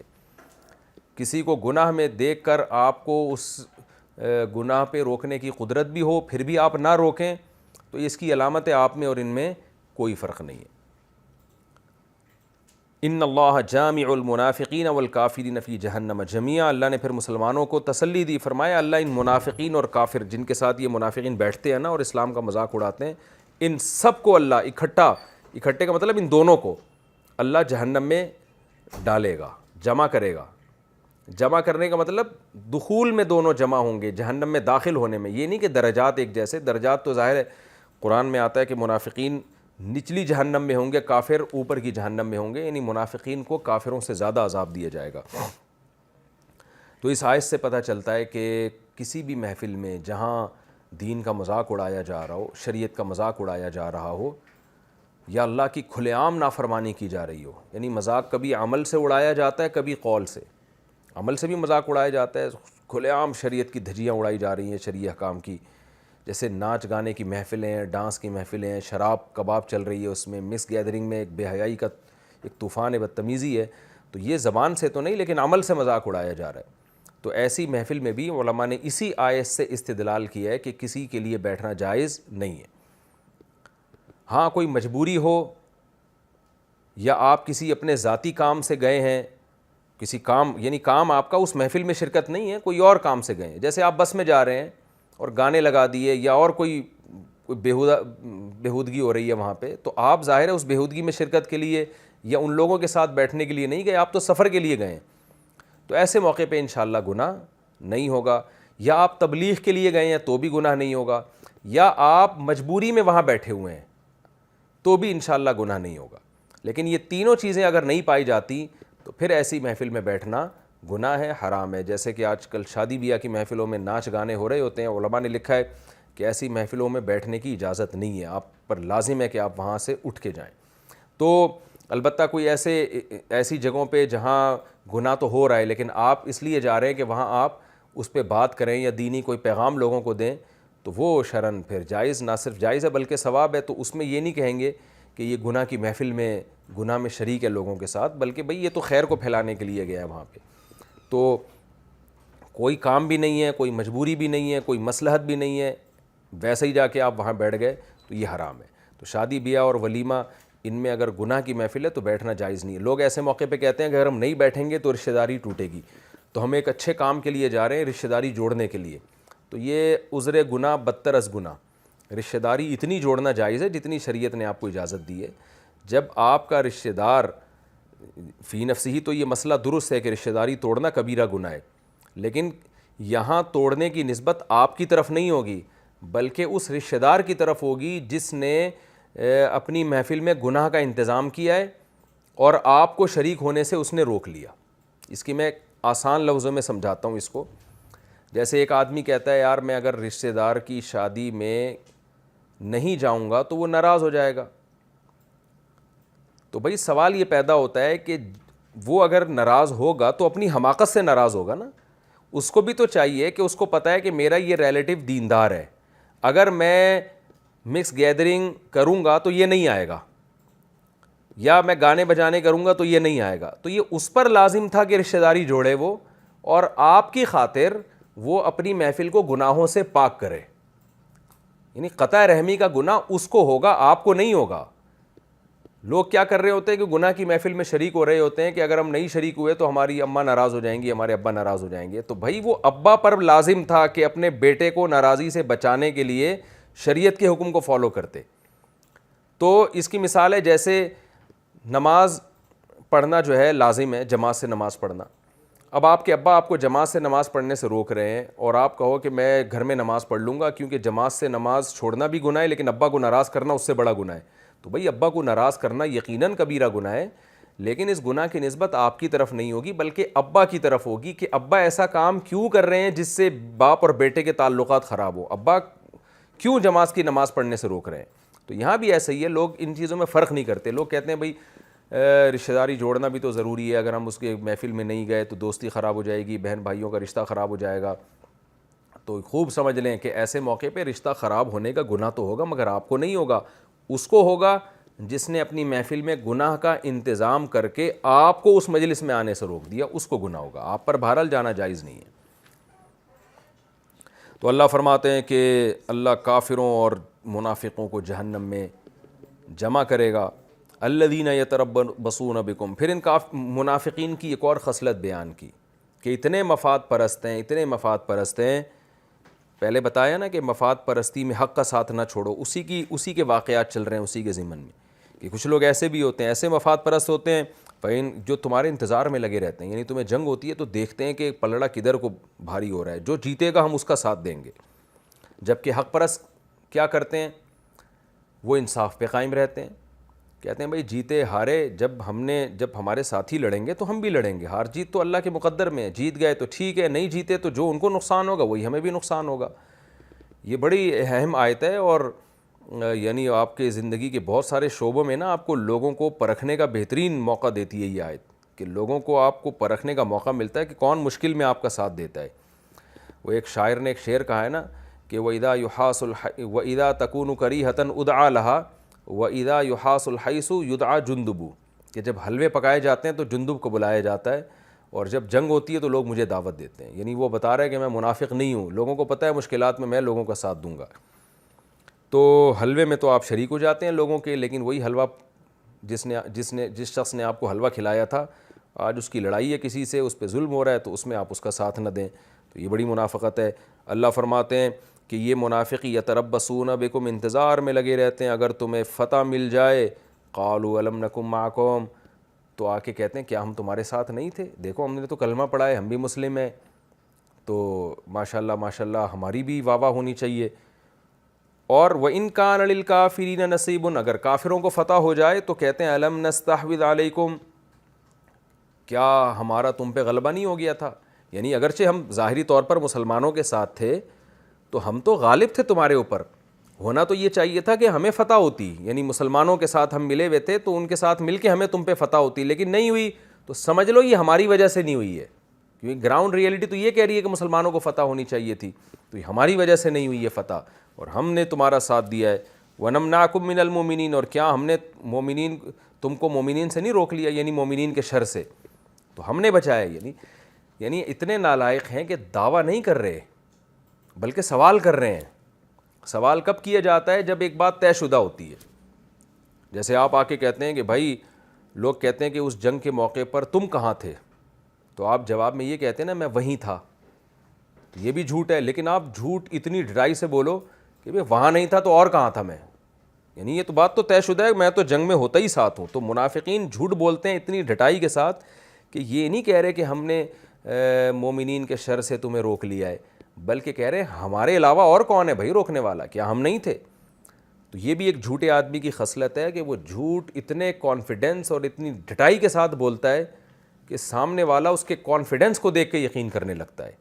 کسی کو گناہ میں دیکھ کر آپ کو اس گناہ پہ روکنے کی قدرت بھی ہو، پھر بھی آپ نہ روکیں، تو اس کی علامت ہے آپ میں اور ان میں کوئی فرق نہیں ہے. ان اللہ جامع المنافقین والکافرین فی جہنم جمیعا، اللہ نے پھر مسلمانوں کو تسلی دی، فرمایا اللہ ان منافقین اور کافر جن کے ساتھ یہ منافقین بیٹھتے ہیں نا اور اسلام کا مذاق اڑاتے ہیں، ان سب کو اللہ اکٹھے کا مطلب ان دونوں کو اللہ جہنم میں ڈالے گا، جمع کرے گا. جمع کرنے کا مطلب دخول میں دونوں جمع ہوں گے، جہنم میں داخل ہونے میں. یہ نہیں کہ درجات ایک جیسے، درجات تو ظاہر ہے قرآن میں آتا ہے کہ منافقین نچلی جہنم میں ہوں گے، کافر اوپر کی جہنم میں ہوں گے، یعنی منافقین کو کافروں سے زیادہ عذاب دیا جائے گا. تو اس آیت سے پتہ چلتا ہے کہ کسی بھی محفل میں جہاں دین کا مذاق اڑایا جا رہا ہو، شریعت کا مذاق اڑایا جا رہا ہو، یا اللہ کی کھلے عام نافرمانی کی جا رہی ہو، یعنی مذاق کبھی عمل سے اڑایا جاتا ہے، کبھی قول سے. عمل سے بھی مذاق اڑایا جاتا ہے، کھلے عام شریعت کی دھجیاں اڑائی جا رہی ہیں شرعی احکام کی، جیسے ناچ گانے کی محفلیں، ڈانس کی محفلیں، شراب کباب چل رہی ہے، اس میں مس گیدرنگ میں ایک بے حیائی کا ایک طوفان بدتمیزی ہے. تو یہ زبان سے تو نہیں لیکن عمل سے مذاق اڑایا جا رہا ہے. تو ایسی محفل میں بھی علماء نے اسی آیت سے استدلال کیا ہے کہ کسی کے لیے بیٹھنا جائز نہیں ہے. ہاں کوئی مجبوری ہو یا آپ کسی اپنے ذاتی کام سے گئے ہیں، کسی کام یعنی کام آپ کا اس محفل میں شرکت نہیں ہے، کوئی اور کام سے گئے ہیں، جیسے آپ بس میں جا رہے ہیں اور گانے لگا دیے یا اور کوئی بےہودگی ہو رہی ہے وہاں پہ، تو آپ ظاہر ہے اس بےہودگی میں شرکت کے لیے یا ان لوگوں کے ساتھ بیٹھنے کے لیے نہیں گئے، آپ تو سفر کے لیے گئے ہیں. تو ایسے موقع پہ انشاءاللہ گناہ نہیں ہوگا. یا آپ تبلیغ کے لیے گئے ہیں تو بھی گناہ نہیں ہوگا، یا آپ مجبوری میں وہاں بیٹھے ہوئے ہیں تو بھی انشاءاللہ گناہ نہیں ہوگا. لیکن یہ تینوں چیزیں اگر نہیں پائی جاتی تو پھر ایسی محفل میں بیٹھنا گناہ ہے، حرام ہے. جیسے کہ آج کل شادی بیاہ کی محفلوں میں ناچ گانے ہو رہے ہوتے ہیں، علماء نے لکھا ہے کہ ایسی محفلوں میں بیٹھنے کی اجازت نہیں ہے، آپ پر لازم ہے کہ آپ وہاں سے اٹھ کے جائیں. تو البتہ کوئی ایسی جگہوں پہ جہاں گناہ تو ہو رہا ہے لیکن آپ اس لیے جا رہے ہیں کہ وہاں آپ اس پہ بات کریں یا دینی کوئی پیغام لوگوں کو دیں، تو وہ شرعاً پھر جائز، نہ صرف جائز ہے بلکہ ثواب ہے. تو اس میں یہ نہیں کہیں گے کہ یہ گناہ کی محفل میں گناہ میں شریک ہے لوگوں کے ساتھ، بلکہ بھئی یہ تو خیر کو پھیلانے کے لیے گیا ہے وہاں پہ. تو کوئی کام بھی نہیں ہے، کوئی مجبوری بھی نہیں ہے، کوئی مصلحت بھی نہیں ہے، ویسے ہی جا کے آپ وہاں بیٹھ گئے تو یہ حرام ہے. تو شادی بیاہ اور ولیمہ ان میں اگر گناہ کی محفل ہے تو بیٹھنا جائز نہیں ہے. لوگ ایسے موقع پہ کہتے ہیں کہ اگر ہم نہیں بیٹھیں گے تو رشتہ داری ٹوٹے گی، تو ہم ایک اچھے کام کے لیے جا رہے ہیں رشتہ داری جوڑنے کے لیے. تو یہ عذر گناہ بدتر از گناہ. رشتہ داری اتنی جوڑنا جائز ہے جتنی شریعت نے آپ کو اجازت دی ہے. جب آپ کا رشتہ دار فی نفسہ ہی تو یہ مسئلہ درست ہے کہ رشتہ داری توڑنا کبیرہ گناہ ہے، لیکن یہاں توڑنے کی نسبت آپ کی طرف نہیں ہوگی بلکہ اس رشتہ دار کی طرف ہوگی جس نے اپنی محفل میں گناہ کا انتظام کیا ہے اور آپ کو شریک ہونے سے اس نے روک لیا. اس کی میں آسان لفظوں میں سمجھاتا ہوں اس کو. جیسے ایک آدمی کہتا ہے یار میں اگر رشتہ دار کی شادی میں نہیں جاؤں گا تو وہ ناراض ہو جائے گا. تو بھائی سوال یہ پیدا ہوتا ہے کہ وہ اگر ناراض ہوگا تو اپنی حماقت سے ناراض ہوگا نا. اس کو بھی تو چاہیے کہ اس کو پتہ ہے کہ میرا یہ ریلیٹیو دیندار ہے، اگر میں مکس گیدرنگ کروں گا تو یہ نہیں آئے گا، یا میں گانے بجانے کروں گا تو یہ نہیں آئے گا. تو یہ اس پر لازم تھا کہ رشتہ داری جوڑے وہ، اور آپ کی خاطر وہ اپنی محفل کو گناہوں سے پاک کرے. یعنی قطع رحمی کا گناہ اس کو ہوگا، آپ کو نہیں ہوگا. لوگ کیا کر رہے ہوتے ہیں کہ گناہ کی محفل میں شریک ہو رہے ہوتے ہیں کہ اگر ہم نہیں شریک ہوئے تو ہماری اماں ناراض ہو جائیں گی، ہمارے ابا ناراض ہو جائیں گے. تو بھائی وہ ابا پر لازم تھا کہ اپنے بیٹے کو ناراضی سے بچانے کے لیے شریعت کے حکم کو فالو کرتے. تو اس کی مثال ہے جیسے نماز پڑھنا جو ہے لازم ہے، جماعت سے نماز پڑھنا. اب آپ کے ابا آپ کو جماعت سے نماز پڑھنے سے روک رہے ہیں اور آپ کہو کہ میں گھر میں نماز پڑھ لوں گا کیونکہ جماعت سے نماز چھوڑنا بھی گناہ ہے لیکن ابا کو ناراض کرنا اس سے بڑا گناہ ہے. تو بھئی ابا کو ناراض کرنا یقیناً کبیرہ گناہ ہے، لیکن اس گناہ کی نسبت آپ کی طرف نہیں ہوگی بلکہ ابا کی طرف ہوگی کہ ابا ایسا کام کیوں کر رہے ہیں جس سے باپ اور بیٹے کے تعلقات خراب ہو، ابا کیوں جماعت کی نماز پڑھنے سے روک رہے ہیں. تو یہاں بھی ایسا ہی ہے، لوگ ان چیزوں میں فرق نہیں کرتے. لوگ کہتے ہیں بھائی رشتہ داری جوڑنا بھی تو ضروری ہے، اگر ہم اس کے محفل میں نہیں گئے تو دوستی خراب ہو جائے گی، بہن بھائیوں کا رشتہ خراب ہو جائے گا. تو خوب سمجھ لیں کہ ایسے موقع پہ رشتہ خراب ہونے کا گناہ تو ہوگا، مگر آپ کو نہیں ہوگا، اس کو ہوگا جس نے اپنی محفل میں گناہ کا انتظام کر کے آپ کو اس مجلس میں آنے سے روک دیا، اس کو گناہ ہوگا. آپ پر بہرحال جانا جائز نہیں ہے. تو اللہ فرماتے ہیں کہ اللہ کافروں اور منافقوں کو جہنم میں جمع کرے گا. الذین یتربصون بکم، پھر ان منافقین کی ایک اور خصلت بیان کی کہ اتنے مفاد پرست ہیں، اتنے مفاد پرست ہیں. پہلے بتایا نا کہ مفاد پرستی میں حق کا ساتھ نہ چھوڑو، اسی کے واقعات چل رہے ہیں اسی کے ضمن میں کہ کچھ لوگ ایسے بھی ہوتے ہیں، ایسے مفاد پرست ہوتے ہیں جو تمہارے انتظار میں لگے رہتے ہیں. یعنی تمہیں جنگ ہوتی ہے تو دیکھتے ہیں کہ پلڑا کدھر کو بھاری ہو رہا ہے، جو جیتے گا ہم اس کا ساتھ دیں گے. جبکہ حق پرست کیا کرتے ہیں؟ وہ انصاف پہ قائم رہتے ہیں. کہتے ہیں بھائی جیتے ہارے، جب ہمارے ساتھی لڑیں گے تو ہم بھی لڑیں گے، ہار جیت تو اللہ کے مقدر میں ہے، جیت گئے تو ٹھیک ہے، نہیں جیتے تو جو ان کو نقصان ہوگا وہی ہمیں بھی نقصان ہوگا. یہ بڑی اہم آیت ہے، اور یعنی آپ کے زندگی کے بہت سارے شعبوں میں نا آپ کو لوگوں کو پرکھنے کا بہترین موقع دیتی ہے یہ آیت، کہ لوگوں کو آپ کو پرکھنے کا موقع ملتا ہے کہ کون مشکل میں آپ کا ساتھ دیتا ہے. وہ ایک شاعر نے ایک شعر کہا ہے نا کہ وَإِذَا تَكُونُ كَرِيهَةً اُدْعَى لَهَا وَإِذَا يُحَاسُ الْحَيْسُ يُدْعَى جُنْدُبُ، کہ جب حلوے پکائے جاتے ہیں تو جندب کو بلایا جاتا ہے، اور جب جنگ ہوتی ہے تو لوگ مجھے دعوت دیتے ہیں. یعنی وہ بتا رہا ہے کہ میں منافق نہیں ہوں، لوگوں کو پتہ ہے مشکلات میں لوگوں کا ساتھ دوں گا. تو حلوے میں تو آپ شریک ہو جاتے ہیں لوگوں کے، لیکن وہی حلوہ جس شخص نے آپ کو حلوہ کھلایا تھا آج اس کی لڑائی ہے کسی سے، اس پہ ظلم ہو رہا ہے، تو اس میں آپ اس کا ساتھ نہ دیں. تو یہ بڑی منافقت ہے. اللہ فرماتے ہیں کہ یہ منافقی یتربصون بکم، انتظار میں لگے رہتے ہیں اگر تمہیں فتح مل جائے. قالوا الم نکم معکم، تو آ کے کہتے ہیں کیا ہم تمہارے ساتھ نہیں تھے؟ دیکھو ہم نے تو کلمہ پڑھا ہے، ہم بھی مسلم ہیں، تو ماشاءاللہ ہماری بھی واہ واہ ہونی چاہیے. اور وَإِن كَانَ لِلْكَافِرِينَ نَصِيبٌ، اگر کافروں کو فتح ہو جائے تو کہتے ہیں الم نستحوذ علیکم، کیا ہمارا تم پہ غلبہ نہیں ہو گیا تھا؟ یعنی اگرچہ ہم ظاہری طور پر مسلمانوں کے ساتھ تھے تو ہم تو غالب تھے تمہارے اوپر. ہونا تو یہ چاہیے تھا کہ ہمیں فتح ہوتی، یعنی مسلمانوں کے ساتھ ہم ملے ہوئے تھے تو ان کے ساتھ مل کے ہمیں تم پہ فتح ہوتی، لیکن نہیں ہوئی. تو سمجھ لو یہ ہماری وجہ سے نہیں ہوئی ہے، کیونکہ گراؤنڈ ریئلٹی تو یہ کہہ رہی ہے کہ مسلمانوں کو فتح ہونی چاہیے تھی، تو یہ ہماری وجہ سے نہیں ہوئی یہ فتح، اور ہم نے تمہارا ساتھ دیا ہے. وَنَمْنَعْكُمْ مِنَ الْمُؤْمِنِينَ، اور کیا ہم نے تم کو مومنین سے نہیں روک لیا، یعنی مومنین کے شر سے تو ہم نے بچایا. یعنی اتنے نالائق ہیں کہ دعویٰ نہیں کر رہے بلکہ سوال کر رہے ہیں. سوال کب کیا جاتا ہے؟ جب ایک بات طے شدہ ہوتی ہے. جیسے آپ آ کے کہتے ہیں کہ بھائی لوگ کہتے ہیں کہ اس جنگ کے موقع پر تم کہاں تھے، تو آپ جواب میں یہ کہتے ہیں نا میں وہیں تھا. یہ بھی جھوٹ ہے، لیکن آپ جھوٹ اتنی ڈرائی سے بولو کہ بھائی وہاں نہیں تھا تو اور کہاں تھا میں. یعنی یہ تو بات تو طے شدہ ہے، میں تو جنگ میں ہوتا ہی ساتھ ہوں. تو منافقین جھوٹ بولتے ہیں اتنی ڈٹائی کے ساتھ کہ یہ نہیں کہہ رہے کہ ہم نے مومنین کے شر سے تمہیں روک لیا ہے، بلکہ کہہ رہے ہیں ہمارے علاوہ اور کون ہے بھائی روکنے والا، کیا ہم نہیں تھے؟ تو یہ بھی ایک جھوٹے آدمی کی خصلت ہے کہ وہ جھوٹ اتنے کانفیڈنس اور اتنی ڈٹائی کے ساتھ بولتا ہے کہ سامنے والا اس کے کانفیڈنس کو دیکھ کے یقین کرنے لگتا ہے.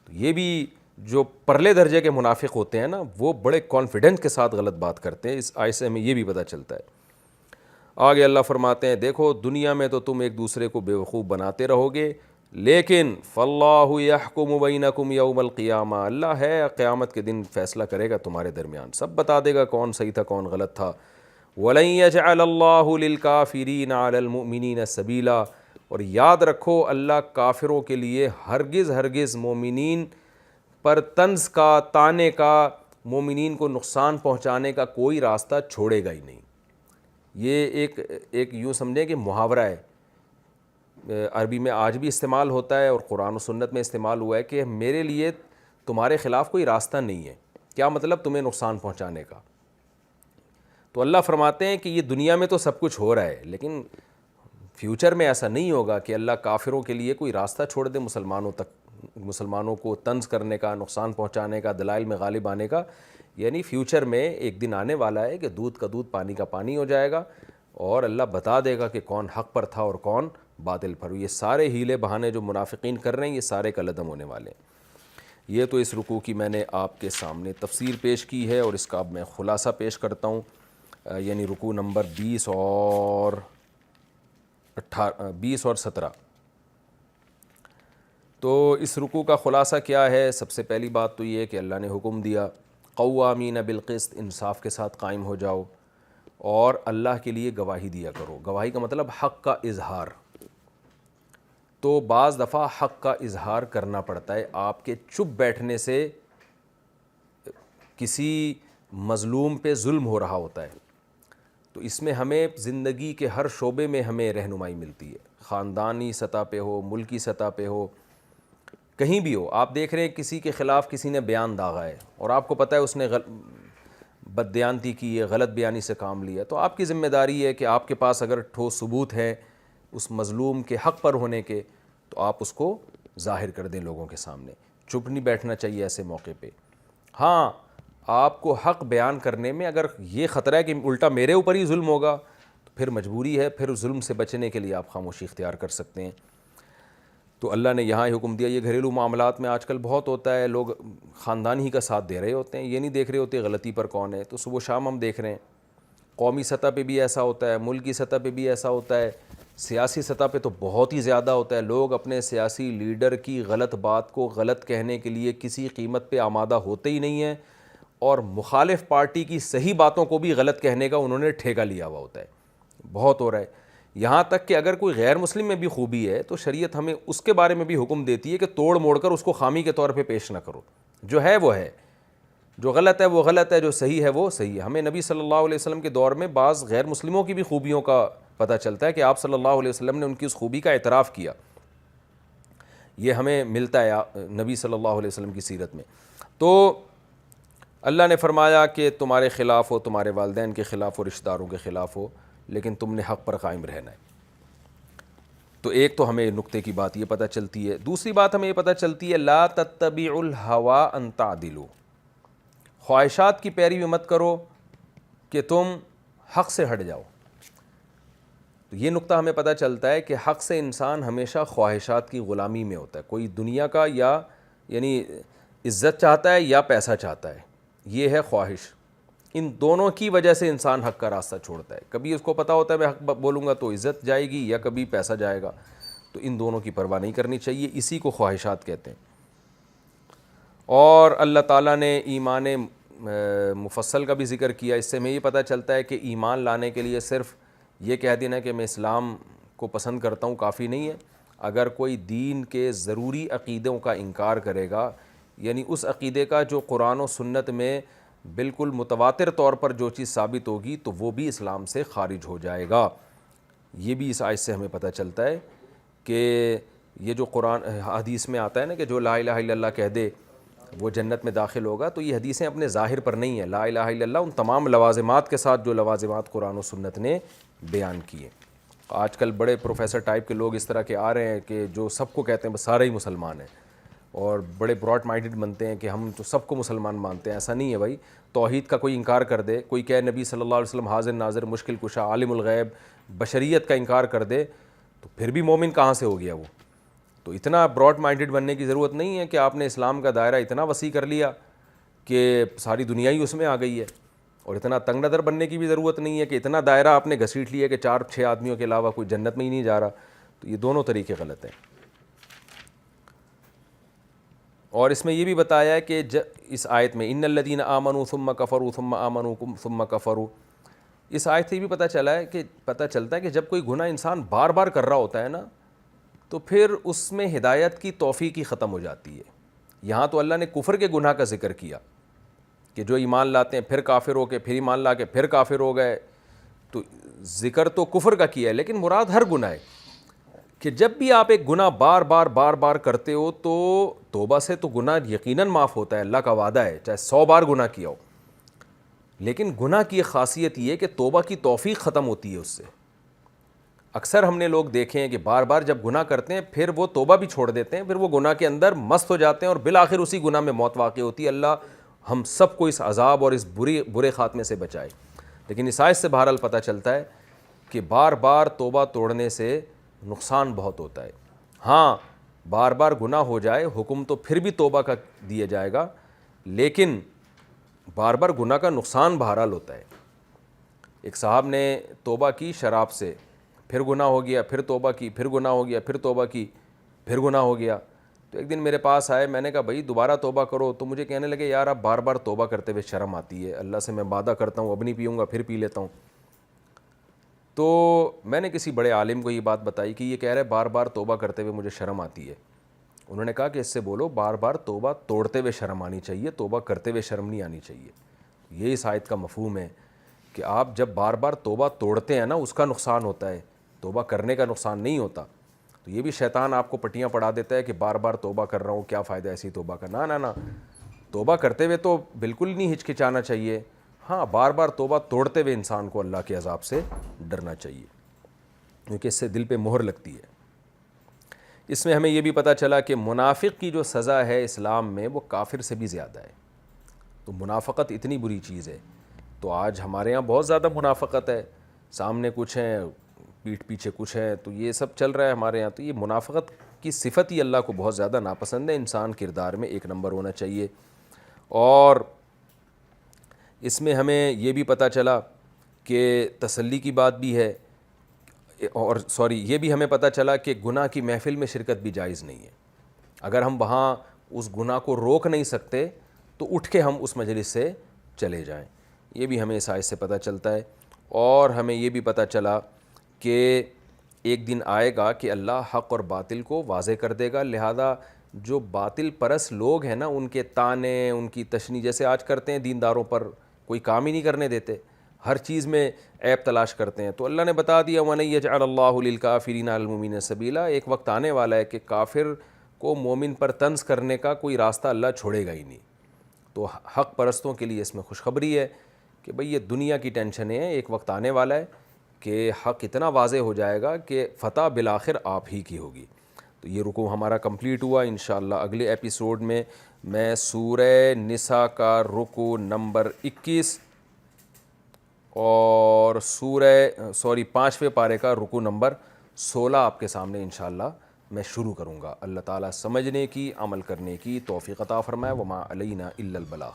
تو یہ بھی جو پرلے درجے کے منافق ہوتے ہیں نا وہ بڑے کانفیڈنس کے ساتھ غلط بات کرتے ہیں. اس آیت سے ہمیں یہ بھی پتہ چلتا ہے. آگے اللہ فرماتے ہیں دیکھو دنیا میں تو تم ایک دوسرے کو بیوقوف بناتے رہو گے، لیکن فاللہ یحکم بینکم یوم القیامہ، اللہ ہے قیامت کے دن فیصلہ کرے گا تمہارے درمیان، سب بتا دے گا کون صحیح تھا کون غلط تھا. وَلَن يَجْعَلَ اللَّهُ لِلْكَافِرِينَ عَلَى الْمُؤْمِنِينَ سَبِيلًا، اور یاد رکھو اللہ کافروں کے لیے ہرگز مومنین پر طنز کا، تانے کا، مومنین کو نقصان پہنچانے کا کوئی راستہ چھوڑے گا ہی نہیں. یہ ایک یوں سمجھیں کہ محاورہ ہے، عربی میں آج بھی استعمال ہوتا ہے اور قرآن و سنت میں استعمال ہوا ہے کہ میرے لیے تمہارے خلاف کوئی راستہ نہیں ہے. کیا مطلب؟ تمہیں نقصان پہنچانے کا. تو اللہ فرماتے ہیں کہ یہ دنیا میں تو سب کچھ ہو رہا ہے، لیکن فیوچر میں ایسا نہیں ہوگا کہ اللہ کافروں کے لیے کوئی راستہ چھوڑ دے مسلمانوں تک، مسلمانوں کو طنز کرنے کا، نقصان پہنچانے کا، دلائل میں غالب آنے کا. یعنی فیوچر میں ایک دن آنے والا ہے کہ دودھ کا دودھ پانی کا پانی ہو جائے گا. اور اللہ بتا دے گا کہ کون حق پر تھا اور کون باطل پر. یہ سارے ہیلے بہانے جو منافقین کر رہے ہیں یہ سارے کالعدم ہونے والے ہیں. یہ تو اس رکوع کی میں نے آپ کے سامنے تفسیر پیش کی ہے اور اس کا اب میں خلاصہ پیش کرتا ہوں. یعنی رکوع نمبر 20 اور 17. تو اس رکوع کا خلاصہ کیا ہے؟ سب سے پہلی بات تو یہ ہے کہ اللہ نے حکم دیا قوامین بالقسط، انصاف کے ساتھ قائم ہو جاؤ اور اللہ کے لیے گواہی دیا کرو. گواہی کا مطلب حق کا اظہار. تو بعض دفعہ حق کا اظہار کرنا پڑتا ہے. آپ کے چپ بیٹھنے سے کسی مظلوم پہ ظلم ہو رہا ہوتا ہے، تو اس میں ہمیں زندگی کے ہر شعبے میں ہمیں رہنمائی ملتی ہے، خاندانی سطح پہ ہو، ملکی سطح پہ ہو، کہیں بھی ہو. آپ دیکھ رہے ہیں کسی کے خلاف کسی نے بیان داغا ہے اور آپ کو پتہ ہے اس نے بددیانتی کی ہے، غلط بیانی سے کام لیا، تو آپ کی ذمہ داری ہے کہ آپ کے پاس اگر ٹھوس ثبوت ہے اس مظلوم کے حق پر ہونے کے تو آپ اس کو ظاہر کر دیں لوگوں کے سامنے. چپ نہیں بیٹھنا چاہیے ایسے موقع پہ. ہاں آپ کو حق بیان کرنے میں اگر یہ خطرہ ہے کہ الٹا میرے اوپر ہی ظلم ہوگا تو پھر مجبوری ہے، پھر ظلم سے بچنے کے لیے آپ خاموشی اختیار کر سکتے ہیں. تو اللہ نے یہاں ہی حکم دیا. یہ گھریلو معاملات میں آج کل بہت ہوتا ہے، لوگ خاندان ہی کا ساتھ دے رہے ہوتے ہیں، یہ نہیں دیکھ رہے ہوتے غلطی پر کون ہے. تو صبح شام ہم دیکھ رہے ہیں قومی سطح پہ بھی ایسا ہوتا ہے، ملکی سطح پہ بھی ایسا ہوتا ہے، سیاسی سطح پہ تو بہت ہی زیادہ ہوتا ہے. لوگ اپنے سیاسی لیڈر کی غلط بات کو غلط کہنے کے لیے کسی قیمت پہ آمادہ ہوتے ہی نہیں ہیں، اور مخالف پارٹی کی صحیح باتوں کو بھی غلط کہنے کا انہوں نے ٹھیکہ لیا ہوا ہوتا ہے. بہت ہو رہا ہے. یہاں تک کہ اگر کوئی غیر مسلم میں بھی خوبی ہے تو شریعت ہمیں اس کے بارے میں بھی حکم دیتی ہے کہ توڑ موڑ کر اس کو خامی کے طور پہ پیش نہ کرو. جو ہے وہ ہے، جو غلط ہے وہ غلط ہے، جو صحیح ہے وہ صحیح ہے. ہمیں نبی صلی اللہ علیہ وسلم کے دور میں بعض غیر مسلموں کی بھی خوبیوں کا پتہ چلتا ہے کہ آپ صلی اللہ علیہ وسلم نے ان کی اس خوبی کا اعتراف کیا. یہ ہمیں ملتا ہے نبی صلی اللہ علیہ وسلم کی سیرت میں. تو اللہ نے فرمایا کہ تمہارے خلاف ہو، تمہارے والدین کے خلاف ہو، رشتہ داروں کے خلاف ہو، لیکن تم نے حق پر قائم رہنا ہے. تو ایک تو ہمیں نقطے کی بات یہ پتہ چلتی ہے. دوسری بات ہمیں یہ پتہ چلتی ہے لا تتبعوا الہوی ان تعدلوا، خواہشات کی پیروی مت کرو کہ تم حق سے ہٹ جاؤ. تو یہ نقطہ ہمیں پتہ چلتا ہے کہ حق سے انسان ہمیشہ خواہشات کی غلامی میں ہوتا ہے. کوئی دنیا کا یا یعنی عزت چاہتا ہے یا پیسہ چاہتا ہے، یہ ہے خواہش. ان دونوں کی وجہ سے انسان حق کا راستہ چھوڑتا ہے. کبھی اس کو پتہ ہوتا ہے میں حق بولوں گا تو عزت جائے گی یا کبھی پیسہ جائے گا، تو ان دونوں کی پرواہ نہیں کرنی چاہیے. اسی کو خواہشات کہتے ہیں. اور اللہ تعالیٰ نے ایمان مفصل کا بھی ذکر کیا. اس سے ہمیں یہ پتہ چلتا ہے کہ ایمان لانے کے لیے صرف یہ کہہ دینا کہ میں اسلام کو پسند کرتا ہوں کافی نہیں ہے. اگر کوئی دین کے ضروری عقیدوں کا انکار کرے گا، یعنی اس عقیدے کا جو قرآن و سنت میں بالکل متواتر طور پر جو چیز ثابت ہوگی، تو وہ بھی اسلام سے خارج ہو جائے گا. یہ بھی اس آیت سے ہمیں پتہ چلتا ہے کہ یہ جو قرآن حدیث میں آتا ہے نا کہ جو لا الہ الا اللہ کہہ دے وہ جنت میں داخل ہوگا، تو یہ حدیثیں اپنے ظاہر پر نہیں ہیں. لا الہ الا اللہ ان تمام لوازمات کے ساتھ جو لوازمات قرآن و سنت نے بیان کیے. آج کل بڑے پروفیسر ٹائپ کے لوگ اس طرح کے آ رہے ہیں کہ جو سب کو کہتے ہیں بس سارے ہی مسلمان ہیں، اور بڑے براڈ مائنڈڈ بنتے ہیں کہ ہم تو سب کو مسلمان مانتے ہیں. ایسا نہیں ہے بھائی. توحید کا کوئی انکار کر دے، کوئی کہے نبی صلی اللہ علیہ وسلم حاضر ناظر مشکل کشا عالم الغیب، بشریت کا انکار کر دے، تو پھر بھی مومن کہاں سے ہو گیا وہ؟ تو اتنا براڈ مائنڈڈ بننے کی ضرورت نہیں ہے کہ آپ نے اسلام کا دائرہ اتنا وسیع کر لیا کہ ساری دنیا ہی اس میں آ گئی ہے. اور اتنا تنگ نظر بننے کی بھی ضرورت نہیں ہے کہ اتنا دائرہ آپ نے گھسیٹ لیا کہ 4-6 آدمیوں کے علاوہ کوئی جنت میں ہی نہیں جا رہا. تو یہ دونوں طریقے غلط ہیں. اور اس میں یہ بھی بتایا ہے کہ اس آیت میں ان الذین آمنوا ثم کفروا ثم آمنوا ثم کفروا، اس آیت سے بھی پتہ چلتا ہے کہ جب کوئی گناہ انسان بار بار کر رہا ہوتا ہے نا، تو پھر اس میں ہدایت کی توفیق ہی ختم ہو جاتی ہے. یہاں تو اللہ نے کفر کے گناہ کا ذکر کیا کہ جو ایمان لاتے ہیں پھر کافر ہو کے، پھر ایمان لا کے پھر کافر ہو گئے، تو ذکر تو کفر کا کیا ہے، لیکن مراد ہر گناہ ہے کہ جب بھی آپ ایک گناہ بار بار کرتے ہو تو توبہ سے تو گناہ یقیناً معاف ہوتا ہے، اللہ کا وعدہ ہے، چاہے 100 بار گناہ کیا ہو. لیکن گناہ کی خاصیت یہ ہے کہ توبہ کی توفیق ختم ہوتی ہے اس سے. اکثر ہم نے لوگ دیکھے ہیں کہ بار بار جب گناہ کرتے ہیں پھر وہ توبہ بھی چھوڑ دیتے ہیں، پھر وہ گناہ کے اندر مست ہو جاتے ہیں اور بالآخر اسی گناہ میں موت واقع ہوتی ہے. اللہ ہم سب کو اس عذاب اور اس برے خاتمے سے بچائے. لیکن اس آیت سے بہرحال پتہ چلتا ہے کہ بار بار توبہ توڑنے سے نقصان بہت ہوتا ہے. ہاں بار بار گناہ ہو جائے حکم تو پھر بھی توبہ کا دیا جائے گا, لیکن بار بار گناہ کا نقصان بہرحال ہوتا ہے. ایک صاحب نے توبہ کی شراب سے, پھر گناہ ہو گیا, پھر توبہ کی, پھر گناہ ہو گیا, پھر توبہ کی, پھر گناہ ہو گیا. تو ایک دن میرے پاس آئے, میں نے کہا بھائی دوبارہ توبہ کرو. تو مجھے کہنے لگے یار اب بار بار توبہ کرتے ہوئے شرم آتی ہے, اللہ سے میں وعدہ کرتا ہوں اب نہیں پیوں گا, پھر پی لیتا ہوں. تو میں نے کسی بڑے عالم کو یہ بات بتائی کہ یہ کہہ رہے بار بار توبہ کرتے ہوئے مجھے شرم آتی ہے. انہوں نے کہا کہ اس سے بولو بار بار توبہ توڑتے ہوئے شرم آنی چاہیے, توبہ کرتے ہوئے شرم نہیں آنی چاہیے. یہی اس آیت کا مفہوم ہے کہ آپ جب بار بار توبہ توڑتے ہیں نا اس کا نقصان ہوتا ہے, توبہ کرنے کا نقصان نہیں ہوتا. تو یہ بھی شیطان آپ کو پٹیاں پڑھا دیتا ہے کہ بار بار توبہ کر رہا ہوں, کیا فائدہ ایسی توبہ کا. نہ توبہ کرتے ہوئے تو بالکل نہیں ہچکچانا چاہیے. ہاں بار بار توبہ توڑتے ہوئے انسان کو اللہ کے عذاب سے ڈرنا چاہیے, کیونکہ اس سے دل پہ مہر لگتی ہے. اس میں ہمیں یہ بھی پتہ چلا کہ منافق کی جو سزا ہے اسلام میں وہ کافر سے بھی زیادہ ہے. تو منافقت اتنی بری چیز ہے. تو آج ہمارے یہاں بہت زیادہ منافقت ہے, سامنے کچھ ہیں پیٹھ پیچھے کچھ ہیں, تو یہ سب چل رہا ہے ہمارے یہاں. تو یہ منافقت کی صفت ہی اللہ کو بہت زیادہ ناپسند ہے. انسان کردار میں ایک نمبر ہونا چاہیے. اور اس میں ہمیں یہ بھی پتہ چلا کہ تسلی کی بات بھی ہے, اور یہ بھی ہمیں پتہ چلا کہ گناہ کی محفل میں شرکت بھی جائز نہیں ہے. اگر ہم وہاں اس گناہ کو روک نہیں سکتے تو اٹھ کے ہم اس مجلس سے چلے جائیں. یہ بھی ہمیں اس آیت سے پتہ چلتا ہے. اور ہمیں یہ بھی پتہ چلا کہ ایک دن آئے گا کہ اللہ حق اور باطل کو واضح کر دے گا, لہذا جو باطل پرست لوگ ہیں نا ان کے طعنے, ان کی تشنیع جیسے آج کرتے ہیں دینداروں پر, کوئی کام ہی نہیں کرنے دیتے, ہر چیز میں عیب تلاش کرتے ہیں. تو اللہ نے بتا دیا وَلَن يَجْعَلَ اللَّهُ لِلْكَافِرِينَ عَلَى الْمُؤْمِنِينَ سَبِيلًا, ایک وقت آنے والا ہے کہ کافر کو مومن پر طنز کرنے کا کوئی راستہ اللہ چھوڑے گا ہی نہیں. تو حق پرستوں کے لیے اس میں خوشخبری ہے کہ بھئی یہ دنیا کی ٹینشنیں ہیں, ایک وقت آنے والا ہے کہ حق اتنا واضح ہو جائے گا کہ فتح بالآخر آپ ہی کی ہوگی. تو یہ رکوع ہمارا کمپلیٹ ہوا. انشاءاللہ اگلے ایپیسوڈ میں سورہ نساء کا رکوع نمبر 21 اور 5ویں پارے کا رکوع نمبر 16 آپ کے سامنے انشاءاللہ میں شروع کروں گا. اللہ تعالیٰ سمجھنے کی, عمل کرنے کی توفیق عطا فرمائے. وما علینا الا البلاغ.